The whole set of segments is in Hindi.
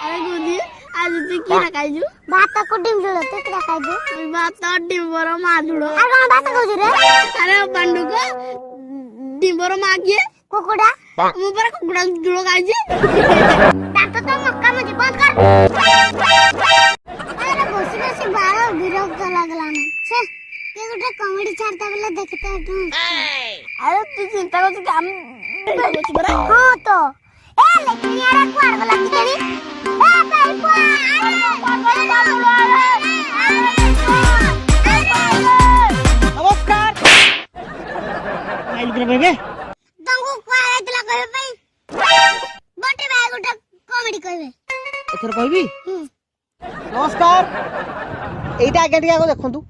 अरे गुरुजी आज तू की खाइजु भात को डिम जुड़ो तू क्या खाइजु भात डिंबर माँ जुड़ो अरे कौन भात कहू रे अरे बंडू को डिंबर माँ किए कुकुड़ा मु पर कुकुड़ा जुड़ो खाइजे डाक्टर तो मक्का मुझे बंद कर अरे बसी बसी बारो विरक्त लागला ना छे के गुटे कॉमेडी छाड़ता बेला देखते तू अरे तू चिंता कर कि हम कुछ बरा हां तो ए लेकिन यार कुआर गला की तेरी ए भाई नमस्कार माइल बेबे तुमको कुआर आइतला कहबे पई बटे भाई गुटे कॉमेडी कहबे एथर कहबी नमस्कार एटा आगे टिका को देखंतु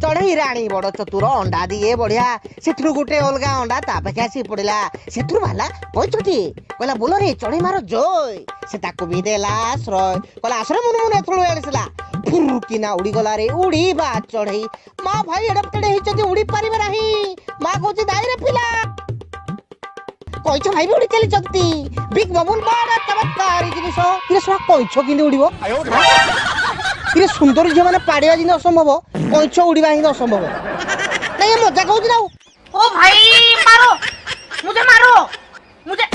चढ़ई राणी बड़ चतुर अंडा दिए बढ़िया सेठुर गुटे अलगा अंडा तापेक्षा सी पड़िला सेठुर भाला कइचोटी कहला बोलो रे चढ़ई मारो जय से ताको भी देला आश्रय कहला आश्रय मुन मुन एथळो एलिसला फुरुकिना उड़ी गला रे उड़ी बा चढ़ई मां भाई एडप्टेड हि जदी उड़ी परिबे नाही मां कहूची दाई रे पिला कइचो भाई भी उड़ी चली चलती बिग बबुल बड़ा चमत्कारी जिनिस इरे सवा कइचो किंदी उड़ीबो इरे सुंदर झियो माने पाड़िया जिन असंभव कइचो उड़ीबा हि असंभव नहीं मजा कहूची ना ओ भाई मारो मुझे